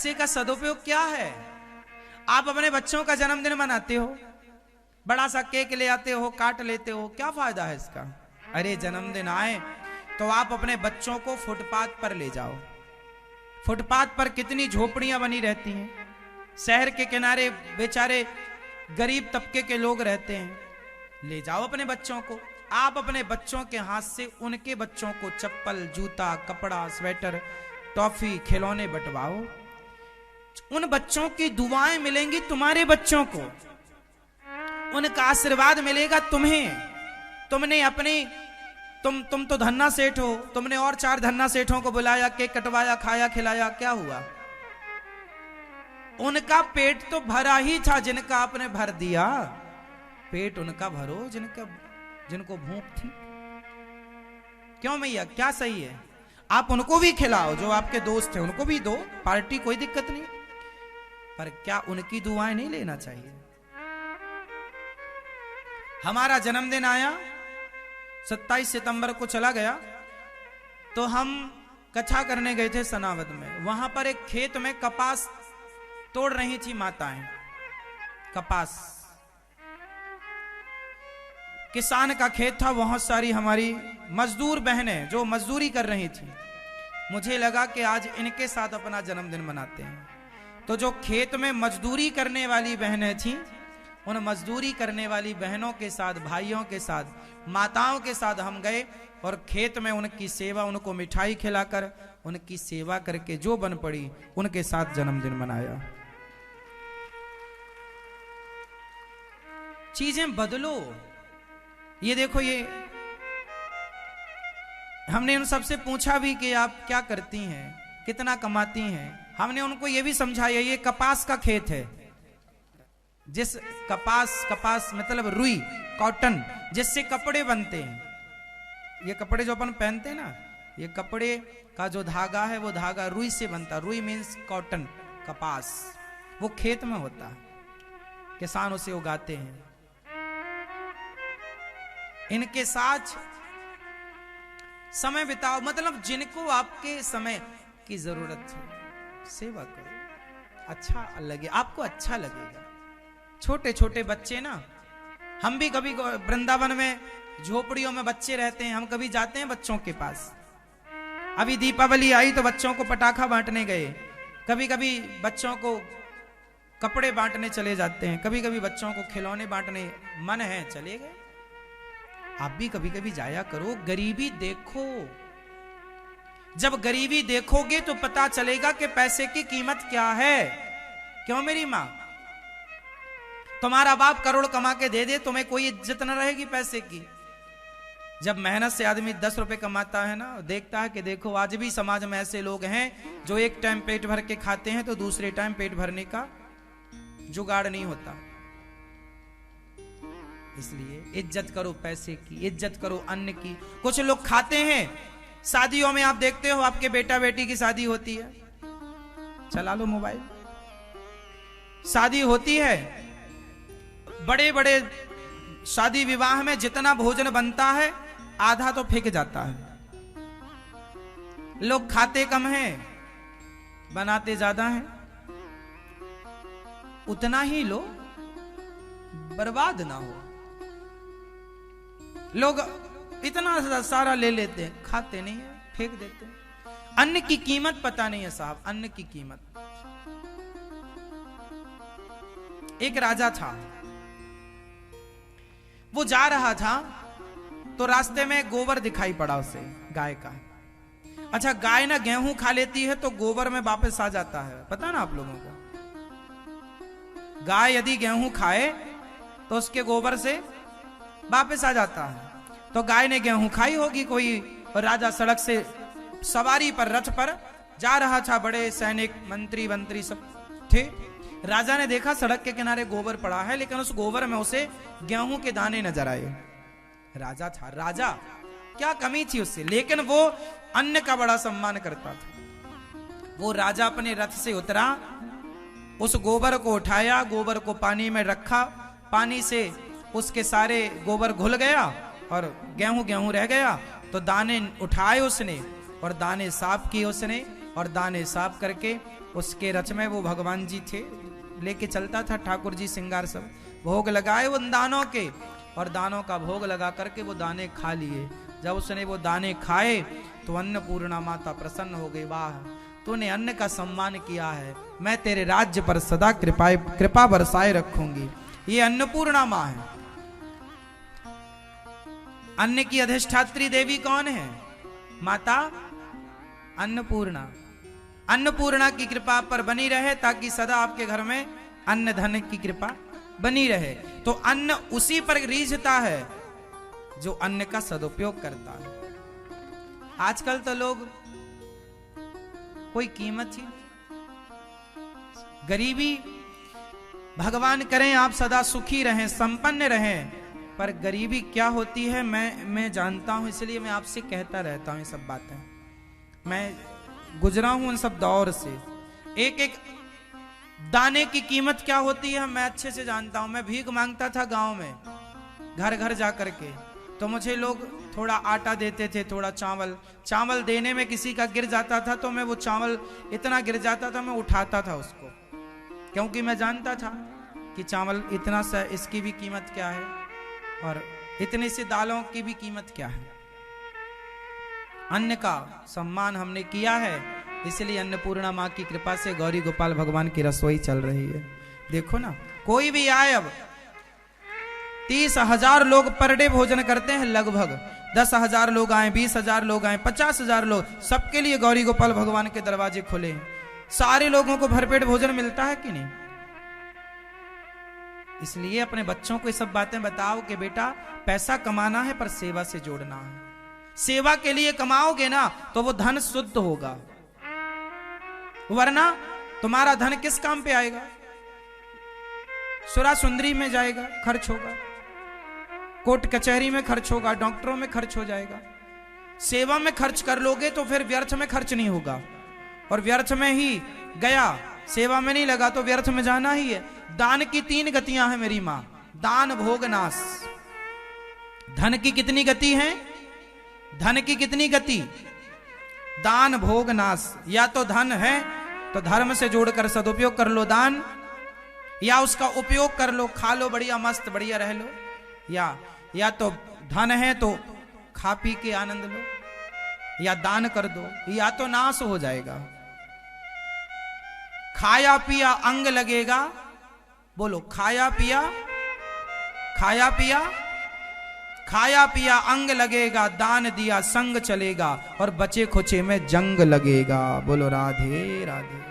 पैसे का सदुपयोग क्या है? आप अपने बच्चों का जन्मदिन मनाते हो, बड़ा सा केक ले आते हो, काट लेते हो, क्या फायदा है इसका? अरे जन्मदिन आए तो आप अपने बच्चों को फुटपाथ पर ले जाओ। फुटपाथ पर कितनी झोपड़ियां बनी रहती हैं, शहर के किनारे बेचारे गरीब तबके के लोग रहते हैं, ले जाओ अपने बच्चों को। आप अपने बच्चों के हाथ से उनके बच्चों को चप्पल, जूता, कपड़ा, स्वेटर, टॉफी, खिलौने बंटवाओ। उन बच्चों की दुआएं मिलेंगी तुम्हारे बच्चों को, उनका आशीर्वाद मिलेगा तुम्हें। तुमने अपनी तुम तो धन्ना सेठ हो, तुमने और 4 धन्ना सेठों को बुलाया, केक कटवाया, खाया, खिलाया, क्या हुआ? उनका पेट तो भरा ही था जिनका आपने भर दिया। पेट उनका भरो जिनको भूख थी। क्यों मैया, क्या सही है? आप उनको भी खिलाओ, जो आपके दोस्त हैं उनको भी दो, पार्टी, कोई दिक्कत नहीं, पर क्या उनकी दुआएं नहीं लेना चाहिए? हमारा जन्मदिन आया, 27 सितंबर को चला गया, तो हम कथा करने गए थे सनावद में। वहां पर एक खेत में कपास तोड़ रही थी माताएं। कपास, किसान का खेत था, बहुत सारी हमारी मजदूर बहनें जो मजदूरी कर रही थी। मुझे लगा कि आज इनके साथ अपना जन्मदिन मनाते हैं। तो जो खेत में मजदूरी करने वाली बहनें थीं, उन मजदूरी करने वाली बहनों के साथ, भाइयों के साथ, माताओं के साथ हम गए और खेत में उनकी सेवा, उनको मिठाई खिलाकर, उनकी सेवा करके जो बन पड़ी उनके साथ जन्मदिन मनाया। चीजें बदलो। ये देखो, ये हमने उन सबसे पूछा भी कि आप क्या करती हैं, कितना कमाती हैं। हमने उनको ये भी समझाया, ये कपास का खेत है, जिस कपास मतलब रुई, कॉटन, जिससे कपड़े बनते हैं। ये कपड़े जो अपन पहनते हैं ना, ये कपड़े का जो धागा है वो धागा रुई से बनता। रुई मीन्स कॉटन, कपास, वो खेत में होता है, किसान उसे उगाते हैं। इनके साथ समय बिताओ, मतलब जिनको आपके समय की जरूरत है सेवा करो, अच्छा लगे, आपको अच्छा लगेगा। छोटे छोटे बच्चे ना, हम भी कभी वृंदावन में झोपड़ियों में बच्चे रहते हैं, हम कभी जाते हैं बच्चों के पास। अभी दीपावली आई तो बच्चों को पटाखा बांटने गए, कभी कभी बच्चों को कपड़े बांटने चले जाते हैं, कभी कभी बच्चों को खिलौने बांटने मन है चले गए। आप भी कभी कभी जाया करो, गरीबी देखो। जब गरीबी देखोगे तो पता चलेगा कि पैसे की कीमत क्या है। क्यों मेरी मां? तुम्हारा बाप करोड़ कमा के दे दे, तुम्हें कोई इज्जत न रहेगी पैसे की। जब मेहनत से आदमी 10 रुपए कमाता है ना, देखता है कि देखो आज भी समाज में ऐसे लोग हैं जो एक टाइम पेट भर के खाते हैं तो दूसरे टाइम पेट भरने का जुगाड़ नहीं होता। इसलिए इज्जत करो पैसे की, इज्जत करो अन्न की। कुछ लोग खाते हैं, शादियों में आप देखते हो, आपके बेटा बेटी की शादी होती है, चला लो मोबाइल, शादी होती है, बड़े बड़े शादी विवाह में जितना भोजन बनता है आधा तो फेंक जाता है। लोग खाते कम हैं, बनाते ज्यादा हैं। उतना ही लो, बर्बाद ना हो। लोग इतना सारा ले लेते हैं, खाते नहीं है, फेंक देते हैं। अन्न की कीमत पता नहीं है साहब, अन्न की कीमत। एक राजा था, वो जा रहा था तो रास्ते में गोबर दिखाई पड़ा उसे, गाय का। अच्छा, गाय ना गेहूं खा लेती है तो गोबर में वापस आ जाता है, पता ना आप लोगों को? गाय यदि गेहूं खाए तो उसके गोबर से वापस आ जाता है। तो गाय ने गेहूं खाई होगी कोई, और राजा सड़क से सवारी पर, रथ पर जा रहा था, बड़े सैनिक, मंत्री सब थे। राजा ने देखा सड़क के किनारे गोबर पड़ा है, लेकिन उस गोबर में उसे गेहूं के दाने नजर आए। राजा था, राजा, क्या कमी थी उससे, लेकिन वो अन्न का बड़ा सम्मान करता था। वो राजा अपने रथ से उतरा, उस गोबर को उठाया, गोबर को पानी में रखा, पानी से उसके सारे गोबर घुल गया और गेहूं रह गया। तो दाने उठाए उसने और दाने साफ किए उसने, और दाने साफ करके उसके रच में वो भगवान जी थे, लेके चलता था ठाकुर जी श्रृंगार सब, भोग लगाए उन दानों के, और दानों का भोग लगा करके वो दाने खा लिए। जब उसने वो दाने खाए तो अन्नपूर्णा माता प्रसन्न हो गई, वाह तूने अन्न का सम्मान किया है, मैं तेरे राज्य पर सदा कृपा बरसाए रखूंगी। ये अन्नपूर्णा माँ है। अन्न की अधिष्ठात्री देवी कौन है? माता अन्नपूर्णा। अन्नपूर्णा की कृपा पर बनी रहे ताकि सदा आपके घर में अन्न धन की कृपा बनी रहे। तो अन्न उसी पर रीझता है जो अन्न का सदुपयोग करता है। आजकल तो लोग कोई कीमत ही, गरीबी, भगवान करें आप सदा सुखी रहें, संपन्न रहें, पर गरीबी क्या होती है मैं जानता हूं, इसलिए मैं आपसे कहता रहता हूं ये सब बातें। मैं गुजरा हूं उन सब दौर से। एक एक दाने की कीमत क्या होती है मैं अच्छे से जानता हूं। मैं भीख मांगता था गांव में, घर घर जा करके, तो मुझे लोग थोड़ा आटा देते थे, थोड़ा चावल देने में किसी का गिर जाता था तो मैं वो चावल इतना गिर जाता था मैं उठाता था उसको, क्योंकि मैं जानता था कि चावल इतना सा, इसकी भी कीमत क्या है और इतने से दालों की भी कीमत क्या है। अन्न का सम्मान हमने किया है, इसलिए अन्नपूर्णा माँ की कृपा से गौरी गोपाल भगवान की रसोई चल रही है। देखो ना, कोई भी आए, अब 30,000 लोग पर डे भोजन करते हैं, लगभग 10,000 लोग आए, 20,000 लोग आए, 50,000 लोग, सबके लिए गौरी गोपाल भगवान के दरवाजे खुले हैं। सारे लोगों को भरपेट भोजन मिलता है कि नहीं? इसलिए अपने बच्चों को ये सब बातें बताओ कि बेटा पैसा कमाना है पर सेवा से जोड़ना है। सेवा के लिए कमाओगे ना तो वो धन शुद्ध होगा, वरना तुम्हारा धन किस काम पे आएगा? सुरा सुंदरी में जाएगा, खर्च होगा, कोर्ट कचहरी में खर्च होगा, डॉक्टरों में खर्च हो जाएगा। सेवा में खर्च कर लोगे तो फिर व्यर्थ में खर्च नहीं होगा, और व्यर्थ में ही गया, सेवा में नहीं लगा तो व्यर्थ में जाना ही है। दान की 3 गतियां हैं मेरी मां, दान भोग नाश। धन की कितनी गति है? धन की कितनी गति? दान भोग नाश। या तो धन है तो धर्म से जोड़कर सदुपयोग कर लो दान, या उसका उपयोग कर लो, खा लो बढ़िया मस्त बढ़िया रह लो, या तो धन है तो खा पी के आनंद लो, या दान कर दो, या तो नाश हो जाएगा। खाया पिया अंग लगेगा, बोलो खाया पिया, खाया पिया, खाया पिया अंग लगेगा, दान दिया संग चलेगा, और बचे खुचे में जंग लगेगा। बोलो राधे राधे।